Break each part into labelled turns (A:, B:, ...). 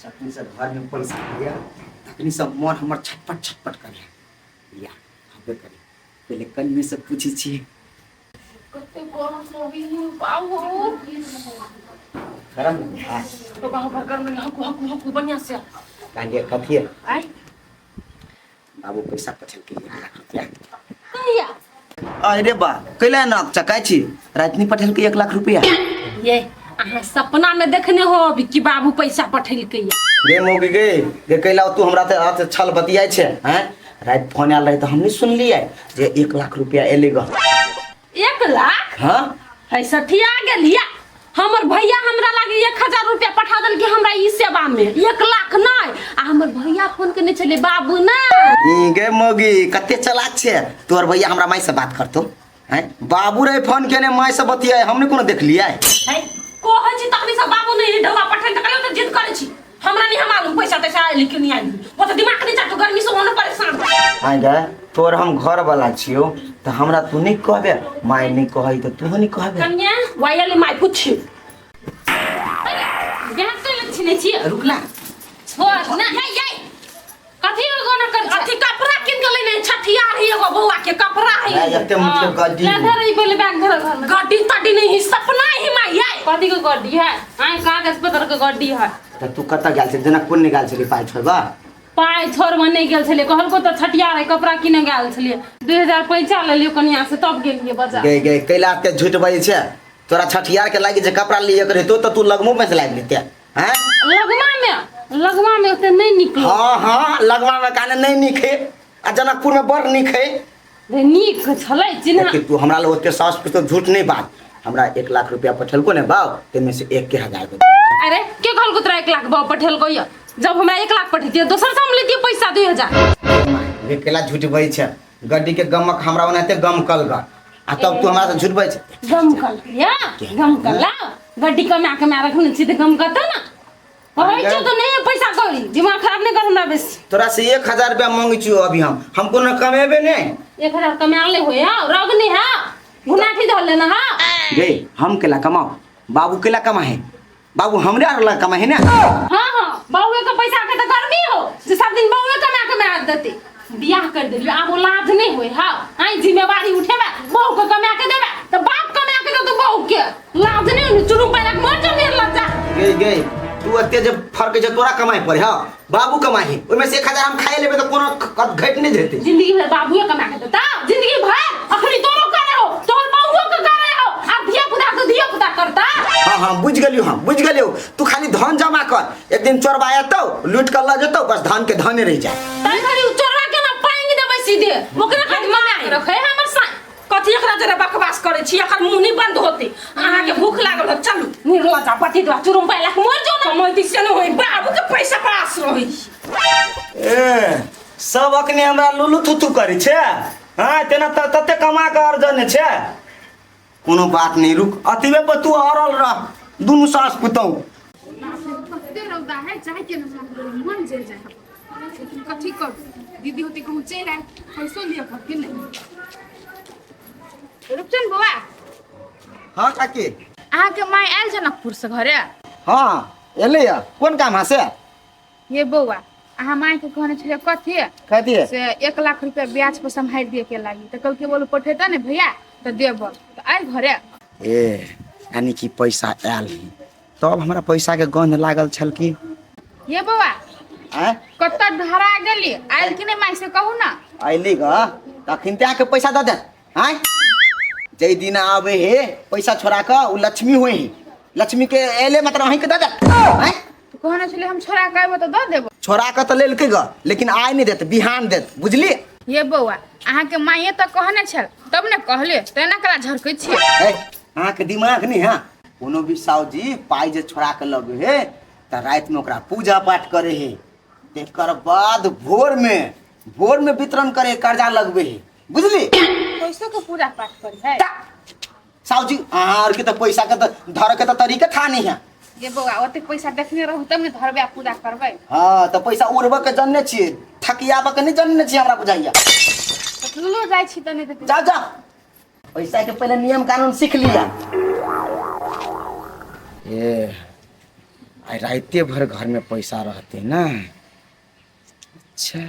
A: चटनी से घर में पैसा लिया तकनी सब मन हमर छटपट छटपट कर लिया हबे करे पहले कन्या से पूछी छी
B: कते गरम लगी बाबू
A: गरम है
B: तो बाबू गरम में हकू बढ़िया से
A: कांडिया कथी है
B: आई
A: बाबू पैसा पठल के 1 लाख रुपया
B: कहिया
A: अरे बा कैला ना चकाई छी रातनी पठल के 1 लाख रुपया
B: ये अहाँ सपना में देखने हो कि बाबू पैसा पठल के
A: गे मोगी गे कैला तू हमरा त छल बतियाय छे हैं रात फोन आल रहे तो हम नहीं सुन लिए जे 1 लाख रुपया एले ग
B: 1 लाख
A: हां
B: है सठिया गेलिया हमर भैया हमरा लागे 1000 रुपया पठा दल के हमरा ई सेवा में 1 लाख नहीं आ हमर भैया फोन करने चले बाबू ना
A: गे मोगी कते चलाक छे तोर भैया हमरा माई से बात करतो हैं बाबू रे फोन केने माई से बतियाय हमने कोनो देख लिया
B: है कोहै छी तकनी से बाबू नहीं ढवा पठन तकले तो जिद करे छी हमरा नहीं मालूम पैसा तैसा आइल कि नहीं आइल वो तो दिमाग नहीं चाटो गर्मी से होने परेशान
A: आइ गे तोर हम घर वाला छियो त हमरा तू नहीं कहबे माई नहीं कहै त तू नहीं कहबे
B: कन्या वायले माई पूछ बिहान तो लक्षण छी
A: रुकला
B: छोड़ ना है ये कथी गोना कर अथी कपड़ा किन के लेने छठिया रही एगो बौआ के कपड़ा है
A: एते मुझे गड्डी
B: ले धर ई बोले बैग धर घर में गड्डी तड्डी नहीं सपना ही माई है कथी के गड्डी है आई कागज पत्र के गड्डी है
A: त तू कत गेल छ जनकपुर नहीं गेल छली पाई छोड़बा
B: पाई छोड़ में नहीं गेल छले कहल को त छठिया रे कपड़ा किने गेल छले 2000 पैसा ले लियो कन्या से तब गेलिए बाजार
A: गे कैला के झूठ बजै छे तोरा छठियार के लागी जे कपड़ा लिए करे तो तू लगमो में से लाग लेते हैं
B: लगवा में उते नहीं निकलो
A: हां लगवा में काने नहीं निखे आ जनकपुर में बड़ निखे
B: रे निक छलै चिन्हा
A: कि तू हमरा ल ओते सास पे तो झूठ नहीं बात हमरा 1 लाख रुपया पठल को ने बाव ते में से 1000
B: अरे के कहल को तोरा 1 लाख बाव पठल को जब हमरा 1 लाख पठितिए दोसर से हम लेतिए पैसा 2000
A: गे केला झूठ बजै छे गड्डी के गमक हमरा ओनाते गम कल ग आ तब तू हमरा से झूठ बजै छे
B: गम कल गड्डी कमा के मैं रखने छी त गम करता ना होय छ तो नहीं पैसा करी दिमाग खराब नहीं कर हमरा बेस
A: तोरा से 1000 रुपया मांगै छियो अभी हम कोनो कमेबे नहीं
B: 1000 कमा ले होय रग नहीं है गुनाठी धर लेना हां
A: गे हम केला कमाओ बाबू केला कमा है बाबू हमरे आरला कमा है ना
B: हां बाबू का पैसा के तो गर्मी हो जे सब दिन बाबू कमा के मैं देते बियाह कर देलियो आब लाज नहीं होय हां आई जिम्मेवारी उठेबा बहू को कमा के देबा तो बाप कमा के दे तो बहू के लाज नहीं होय चुरू पैरा मर जा मेर लज्जा
A: गे तू अत्ते जब फर्क जे तोरा कमाई पर हां बाबू कमाई ओमे से 1000 हम खाए लेबे तो कोनो घट नहीं देते
B: जिंदगी भर बाबू कमा के देता जिंदगी भर अखनी तोरो करे हो तोर बहू के करे हो आ धिया पुता करता
A: हां बुझ गेलियो तू खाली धन जमा कर एक दिन चोरबा आतो लूट कर ल जतो बस धान के धाने रह जाए
B: तई खाली चोरवा के ना पाएंगे देबे सीधे ओकरे खाली मना रखे हमर सा कथि एकरा जरा बकवास करे छी एकर मुंह नहीं बंद होती आहा के भूख लागल हो चलू निर्ला जा पति दवा चुरुम पाइला मर जो ना कमैती से न होई बाबू के पैसा पास रही
A: ए सब अखने हमरा लुलु थुथु करी छे हां तेना तते कमा के अर्जन छे कोनो बात नहीं रुक अतिबे पर तू अरल रह दुनु सास पुतौ
C: कते रौदा है चाहे के मन जे जाए कथी कर दीदी होती कहूं चेर है पैसो लिया कर के नहीं रुपचन बुआ
A: हां काकी
C: आहा के माय आइल जनकपुर से घरे
A: हां एले या कोन काम हसे
C: ये बुआ आहा माय के कहने छले कथी से 1 लाख रुपया ब्याज पर संभाल दिए के लागी त कल के बोल पठेता ने भैया त देब त आइल घरे
A: ए यानी कि पैसा आयल तब हमरा पैसा के गंध लागल छल की
C: ये बुआ
A: हैं
C: कत्ता धरा गेली आइल कि नहीं माय से कहू ना
A: आइली ग तखन त्या के पैसा द दे हैं जई दिन आवे हे पैसा छोड़ा का उ लक्ष्मी होई लक्ष्मी के एले मतलब वहीं के द दे हैं
C: तो कहने छले हम छोरा कहबो त द देब
A: छोड़ा का तो लेल के ग लेकिन आय नहीं देत बिहान देत बुझली
C: ये बउआ आहा के माये त कहने छल तब ने कहले तेना करा झरकै छी
A: ए अहाँ के दिमाग नहीं है कोनो भी साउजी पाई जे छोड़ा के लगे हे त रात में ओकरा पूजा पाठ करे हे तेकर बाद भोर में वितरण करे कर्जा लगबे हे बुझली
C: पैसो के पूरा पाठ कर है
A: साउजी आर के तो पैसा के तो धर के तो तरीका था नहीं है
C: ये बउआ ओते पैसा देखने रहू तब ने धरबे पूजा करबै
A: हां तो पैसा उड़बे के जन्ने छी थकियाबे के नहीं जन्ने छी हमरा बुझाइया
C: तो लो जाय छी त नहीं
A: जा जा पैसा के पहले नियम कानून सीख लिया ए आ राते भर घर में पैसा रहते ना। अच्छा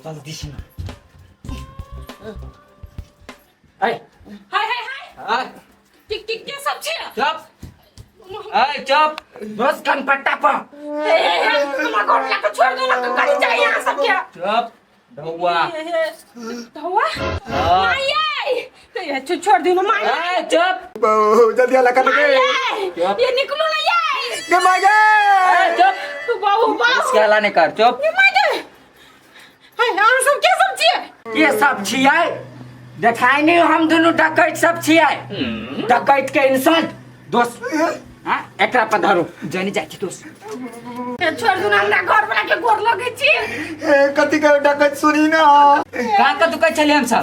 A: जल्दी से
B: हाय हाय हाय टिक टिक क्या सब्जी है?
D: चुप चुप बस कनपट्टा पर
B: तुम्हारा घर में छोड़ दो ना तो गाड़ी चाहिए यहाँ सब क्या?
D: चुप ढौआ
B: धोआ माये छोड़ दो ना माये
D: चुप
A: जल्दी अलग कर दे।
B: ये निकलो ना ये
D: चुप
B: तू बाबू
D: इसके हला नहीं कर चुप
B: ये माये हाय यहाँ सब क्या सब्जी है?
D: ये सब छियै देखाई नहीं हम दोनों डकैत सब छियै डकैत के इंसान दोस्त हाँ एकरा पर धरू जानी जाए दोस्त
B: छोड़ दो ना हमरा घर वाला के गोर लगे छी
A: कथी के डकैत सुनी ना।
D: कहाँ का दुकान चले हम सब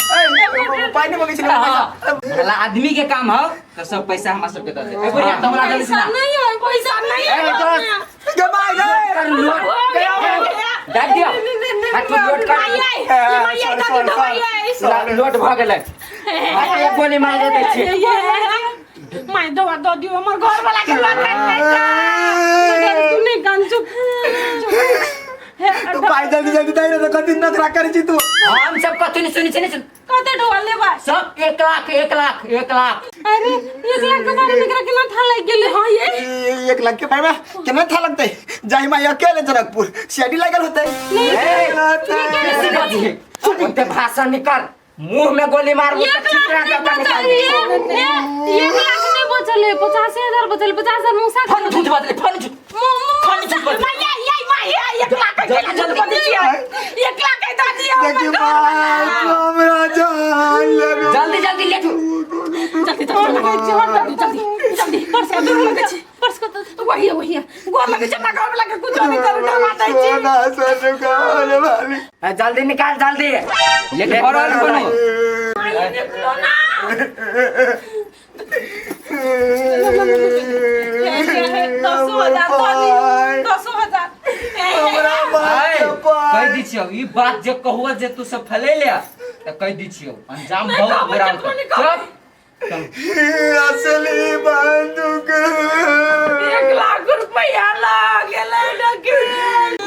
A: पानी मांगे छी
D: भला आदमी के काम हो तो सब पैसा हमरा सबके दे दे ए बढ़िया तमला जल्दी
B: पैसा
D: सुना
B: नहीं है पैसा नहीं
D: ए
B: है
A: गमाई
D: कर लोड डाल दियो हाथ लोड कर लोड भ गेलै एक गोली मार देते छी
B: मैं दवा दो दियो हमर घर वाला के लग तू नहीं कान चुप
A: तो पाई जल्दी जल्दी दे रे कथी नखरा करै छी तू।
D: हम सब कथु नहीं सुनी सुनी
B: कते ढोल लेबा
D: सब 1 लाख 1 लाख 1 लाख
B: अरे 1 लाख के बारे में कितना था लग गेले हां ये
A: 1 लाख के भाई में केना था लगतै जाहि में अकेले जनकपुर सीडी लागल होतै।
D: उनते भाषण निकाल मुंह में गोली मार वो तो चित्रा का निकाल
B: 1 लाख नहीं बचले 85,000 बचले 50,000 मुंह से
D: फन झूठ बदले फन झूठ
B: माया 1 लाख के
D: जल्दी
B: दिया 1 लाख के दे दिया
A: देखिए हमरा जान लगे
D: जल्दी जल्दी ले तू
B: जल्दी जल्दी पर्स को तो वही है गोर लगे चटा गोर लगे कुछ नहीं करू ना माता जी
A: ना सर का वाली
D: जल्दी निकाल जल्दी लेके और बनो
B: माया निकलो ना
D: कह दी छियो ई बात जे कहूआ जे तू सब फैले ले त कह दी छियो अंजाम बहुत बुरा होता चुप
A: असली बंदूक
B: 1 लाख रुपया लागले डके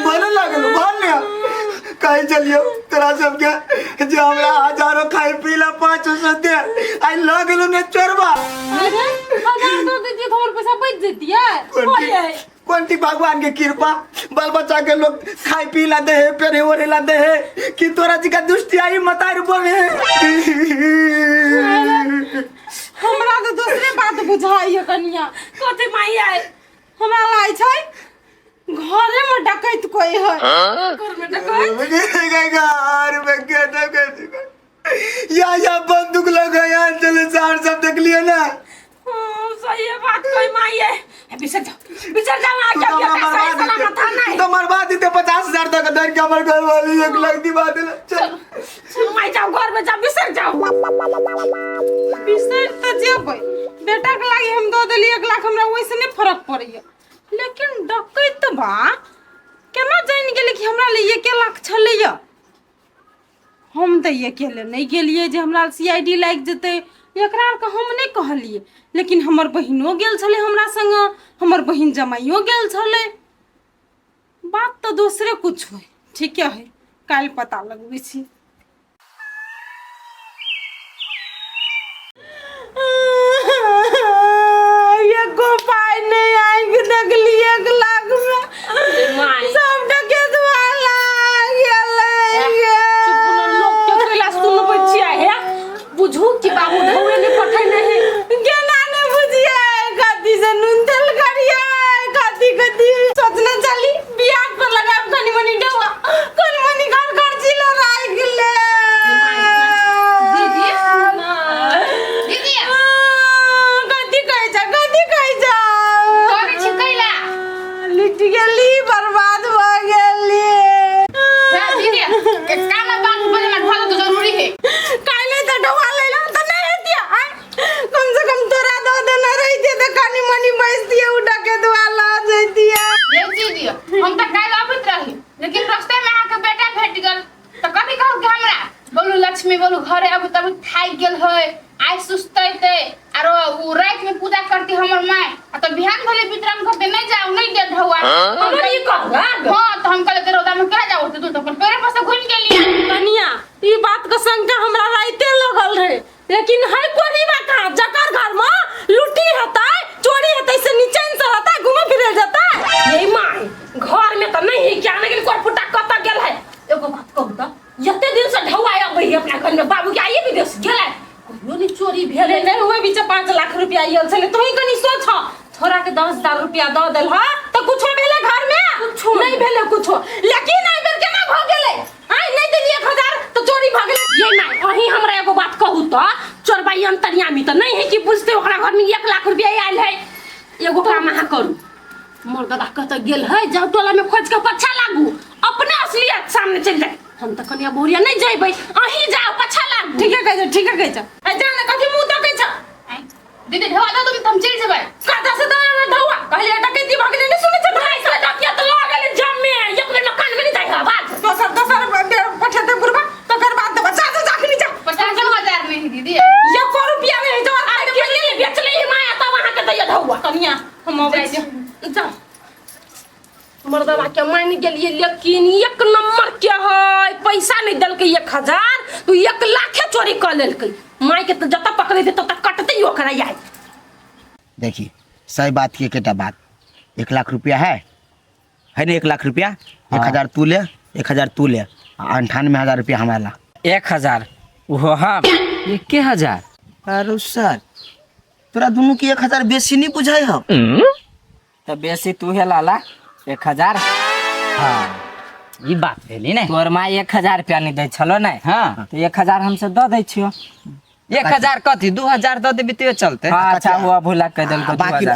A: मन लागल भाल लिया कहीं चलियो तोरा सब के जे हमरा हजारों खाई पीला 500 दे आई लगलो ने चोरबा।
B: अरे 1000 दो दीजिए तो और पैसा बच जेती है
A: कोंटी भगवान के कृपा बाल बच्चा के लोग खाई पीला दे है पेरे ओरेला दे है कि तोरा जी का दुष्टि आई मतार बने
B: हमरा तो दूसरे बात बुझाइए कनिया कथि माई आए हमरा लाई छै घरे में डकैत कोई है घर में डकैत
A: घर में क्या डकैत या बंदूक लगाया चले चार सब देख लिए ना।
B: सही है बात कोई माई है बिसर जाओ आ क्या
A: तो मरवा दी 50,000 तक दर के हमर घर वाली 1 लाख दी बात है।
B: चल माई जाओ घर में जा बिसर तो जेबै बेटा के लागी हम दो देली 1 लाख हमरा वैसे नहीं फर्क पड़ैया लेकिन डकैत बा केना जान गेले कि हमरा लिए 1 लाख छलैया हम तो ये केले नहीं गेलिए जे हमरा सीआईडी लाग जेते एकरा के हम नहीं कहलिए लेकिन हमर बहिनो गेल छले हमरा संग हमर बहिन जमाइयो गेल छले बात तो दूसरे कुछ है ठीक है काल पता लगबै छी। ये को पाई नहीं आएगी नकली 1 लाख में सब डकैत वाला गेले चुप न लोग के करेला सुन बच्चिया है बुझू कि बाबू ढौरे ने पठाई नहीं केना ने बुझिया कथि से नुन तेल करिया कथि सोचना चली बियाह पर लगाब कनी मनी डवा कनी मनी घर खर्ची ल राई गेले दीदी कथि कहि जा करे छी कैला लिट गेली बर्बाद भ गेली दीदी एक काम बात बोले ना ढोला तो जरूरी है काले तो ढवा लेला तो नहीं हेतिया कम से कम तोरा दो देना रही थी तो कानी मनी बेच दिए उड़ा के दुआ
C: तो बिहान भले वितरण करते नहीं जाओ नहीं दे ढौआ
B: हमर ई कहला
C: हां तो हम कहले रोदा में करा जाओ तू तो अपन पेरे पर से घूम गेली
B: कनिया ई बात का शंका हमरा राइते लगल रहे लेकिन है कोनी बा का जकर घर में लूटी होता चोरी होता से नीचे से होता घूमे फिरे जाता ये माई घर में तो नहीं क्या ना कि कोई फुटा कत गेल है एगो बात कहू त यते दिन से ढौआ आबै अपना घर में बाबू के आइए विदेश गेल कहियो नहीं चोरी भेले नहीं हुए बीच 5 लाख रुपया आयल छले तोही कनी सोच छोरा के 10,000 रुपया द देल ह त कुछो भेले घर में कुछो नहीं भेले कुछो लेकिन आई बेर केना भ गेले आई नहीं देली 1000 तो चोरी भ गेले ये नहीं अही हमरा एगो बात कहू त चोरबाई अंतर्यामी त नहीं है कि बुझते ओकरा घर में 1 लाख रुपया आयल है एगो काम अहाँ करू मोर दादा कत गेल है जाओ टोला में खोज के पछा लागू अपने असलियत सामने चल जाए हम त कनिया बोरिया नहीं जइबै अही जाओ पछा लागू ठीक है कह जा ए जाने कथि मुंह तकै छ
C: दीदी ढौआ दो तुम चल जेबै
B: काटा से दाना ढौआ कहले डकैती भ गेलै नहीं सुनै छ भाई से डकिया त लागल जम में एक मिनट कान में नहीं जाय बात दोसर पछते बुरबा तो फिर बात दे बच्चा से जाखनी जा
C: 50,000 नहीं दीदी
B: 1 रुपया में जो आज के लिए बेच ले माया त वहां के दैया ढौआ कनिया हम आबै जा मर्दवा के मान गेलिए लेकिन 1 नंबर के है पैसा नहीं दल के 1,000 तू 1 लाख चोरी कर लेल के माई के तो जत पकड़े दे तत कटते ही ओकरा आए
A: देखिए सही बात की केटा बात 1 लाख रुपया है ना 1 लाख रुपया 1,000 तू ले 1,000 तू ले 98,000 रुपया हमारा
D: 1,000 वो हम 1,000
A: अरे सर तोरा दोनों की 1,000 बेसी नहीं बुझाई हो
D: तो बेसी तू है लाला 1,000 हाँ ये बात भेली ने तोर माँ 1,000 रुपया नहीं दे छलो नहीं हाँ तो 1,000 हमसे दे दै छियो 1,000 कथी 2,000 दे देबी तो चलते हाँ अच्छा हुआ भूला कह देल को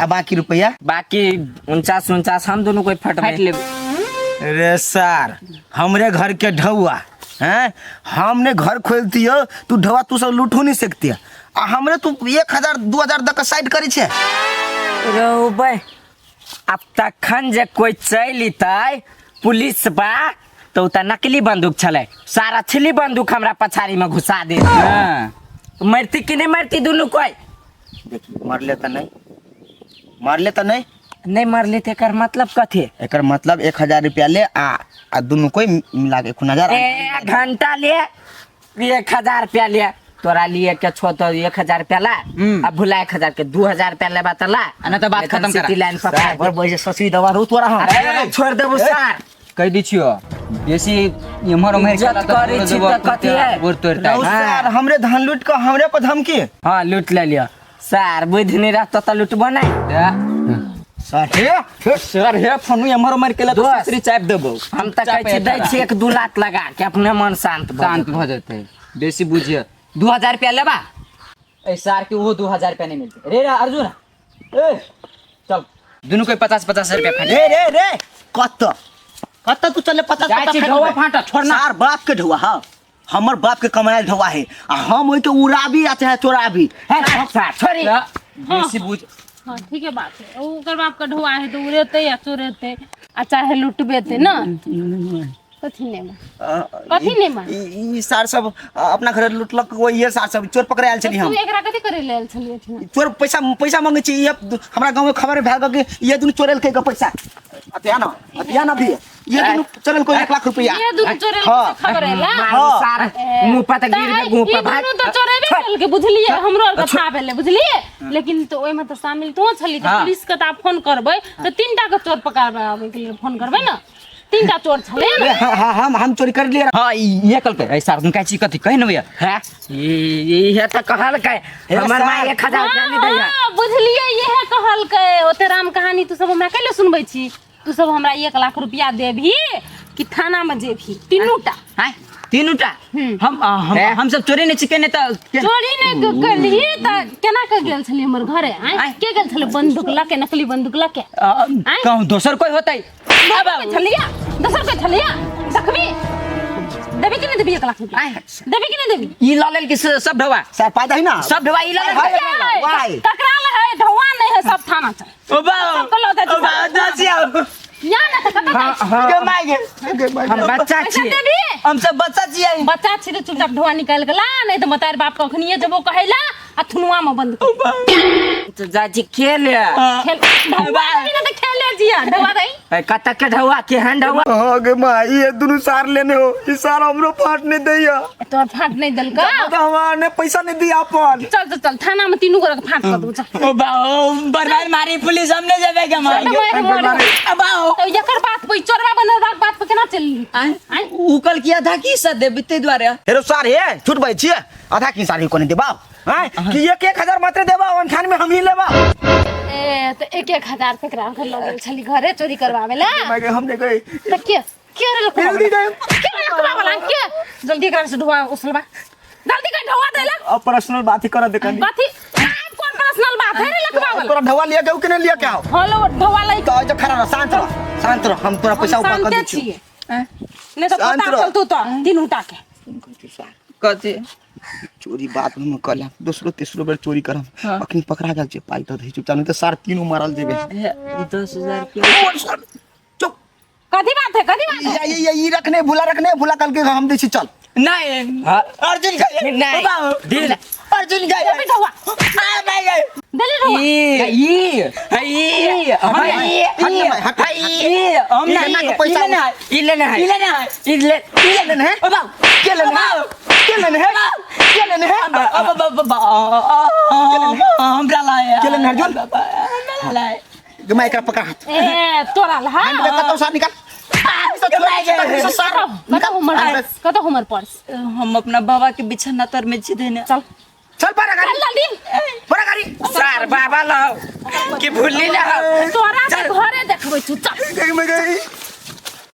A: बाकी रुपया
D: बाकी 49 हम दोनों कोई फट लेबे
A: रे सर हमरे घर के ढौआ हैं हमने घर खोल दियो तू ढौआ तू सब लूटू नहीं सकती आ हमरे तू 1,000 2,000 दक साइड करी छे
D: रो भाई अब तखन जे कोई चल अतै पुलिस बा तो त नकली बंदूक छले सारा छिली बंदूक हमरा पछाड़ी में घुसा दे मरती कि नहीं मरती दोनों कोई
A: देखी मरले त नहीं
D: नहीं मरली तो एकर मतलब कथी
A: एकर मतलब 1,000 रुपया ले आ दोनों कोई मिला के 1,000
D: एक घंटा ले 1,000 रुपया ले तोरा लिए के छो तो 1,000 रुपया ला अब भुला 1,000 के 2,000 रुपया लेबा त ला
A: ना तो बात खत्म करा
D: लाइन पकड़
A: पर बोझे ससी दवा रो तोरा हम
D: अरे छोड़ देबो सर
E: कह दी छियो बेसी इमहर उमहर
D: इज्जत करै छी त कथी है
E: बोर तोड़ता है
A: सर हमरे धान लूट के हमरे पर धमकी
D: हां लूट ले लियो सर बुझ नहीं रहत त लूटबो नहीं
E: सर हे फोन इमहर उमहर केला तो ससरी चाप देबो
D: हम त कहै छी दै छी 1-2 लाख लगा के अपने मन शांत
E: भ जेतै बेसी बुझिए 2,000 रुपया लेबा ए सर के वो 2,000 रुपया नहीं मिलते रे अर्जुन ए चल दोनों कोई 50 रुपया फाटे
A: रे कत तू चले 50
E: ढौआ फाटा छोड़ना
A: सार बाप के ढौआ हां हमर बाप के कमायल ढौआ है आ हम ओइ के उड़ाबी आ चाहे चोराबी
D: है सर छोड़ी
E: बेसी बुझ
B: हां ठीक है बात है ओकर बाप का ढोआ है तो उड़ेते या चोरेते आ चाहे लुटबेते ना कथी ने मा
A: ई सार सब अपना घर लुटलक वो ये सार सब चोर पकड़े आयल छली हम
B: तू एकरा कथी करे लेल छलिए
A: चोर पैसा मांगे छी ये हमरा गांव में खबर भाग के ये दुनु चोरेल के पैसा अतिया ना भी ये दुनु चोरेल को 1 लाख रुपया
B: ये दुनु चोरेल खबर है ला
D: सर मुंह पर त गिर मुंह पर भाग
B: तो चोरेबे कल के बुझलिए हमरो और कथा भेले बुझलिए लेकिन तो ओय में तो शामिल तो छली तो पुलिस के ता फोन करबै तो 3टा के चोर पकड़बै आबै के लिए फोन करबै ना 3टा चोर छले
A: हम चोरी कर लिए
E: हां ये कल के ऐसा उनका ची कथी कह न भैया
D: है ये त कहल के हमर मां 1,000 रुपया नहीं दैया
B: बुझलिए ये कहल के ओते राम कहानी तू सब हमरा कैले सुनबै छी तू सब हमरा 1 लाख रुपया देभी कि थाना में जेभी तीनूटा
E: हैं तीनूटा हम सब चोरी नहीं चिके ने त
B: चोरी नहीं करली त केना के गेल छली हमर घरे के गेल छले बंदूक लके नकली बंदूक लके
E: कहूं दोसर कोई होतै
B: छलिया दोसर के छलिया देखबी देबी कि नहीं देबी 1 लाख रुपया देबी कि नहीं देबी
E: ई ललेल की सब ढवा
A: सर पादा है ना
E: सब ढवा ई ललेल
A: वाई
B: टकराल है ढवा नहीं है सब थाना चल
E: ओ बा दसिया
B: या ना त कता
A: के मांगे
D: हम बच्चा छी
A: हम सब बच्चा छी
B: बच्चा छी तो चुपचाप ढवा निकाल के ला नहीं तो मतार बाप को अखनिए जबो कहेला आ थुनुआ में बंद कर
D: तो जाजी खेल
B: खेल ढौआ भी ना तो खेले जिया ढौआ दई
D: कत के ढौआ के हन ढौआ
A: हाँ गे माई ये दोनों सार लेने हो ये सार हमरो फाट नहीं दैया
B: तो फाट नहीं दल का
A: तो हमारे पैसा नहीं दिया अपन
B: चल चल चल थाना में तीनों को फाट कर दो चल
D: ओ बाओ बर्बाद मारी पुलिस हमने जावे के मार बाओ
B: तो यकर बात पे चोरवा बनल बात पे केना चली आई
D: उकल किया था कि सदे बिते द्वारे
A: हेरो सार हे छूट भाई छिए आधा की सारी को नहीं देबा हैं कि 1,000 मात्र देबा वन खान में हम ही लेबा
B: ए तो 1,000 तक राख लगल छली घरे चोरी करवावेला
A: मैं के हम नहीं गए
B: तो के रे लोग
A: जल्दी गए
B: के करवावेला के जल्दी कर से ढुआ उसलबा जल्दी कर ढुआ देला
A: अब पर्सनल बात ही कर दे कनी
B: बाती कौन पर्सनल बात है रे लखवावल
A: तोरा ढवा लिया के कि नहीं लिया के आओ
B: हेलो ढुआ लाई
A: तो आज खरा रह शांत रह हम तोरा पैसा ऊपर कर दी छी
B: नहीं तो
A: शांत
B: पता
A: रह।
B: चल तू तो दिन उठा के
D: कथि
A: चोरी बात में कला दूसरो तीसरो बेर चोरी करम अखनी पकड़ा गेल छे पाई तो दे चुपचाप नहीं तो सार तीनों मारल जेबे
D: 10,000 रुपया
A: चुप
B: कथी बात है कथी बात है
A: ये रखने भूला कल के हम दे छी चल
D: नहीं
A: अर्जुन का
D: नहीं दिल
A: अर्जुन का
B: ये ढुआ
A: आ मैं गए
B: दले ढुआ
D: ये हम नहीं
A: पैसा
D: लेना है
A: के लेने है
D: हमरा लाया
A: के लेने अर्जुन मैं एकरा पकड़ा हाथ
B: ए तोरा ला
A: हैंड में कतो सार निकाल
B: कतो हमर पर्स
D: हम अपना बाबा के बिछाना तर में छी देने
B: चल
A: चल पारा गाड़ी
B: जल्दी
A: पारा गाड़ी
D: सार बाबा लाओ कि भूली ना
B: तोरा के घरे देखबै तू चल
A: मैं गई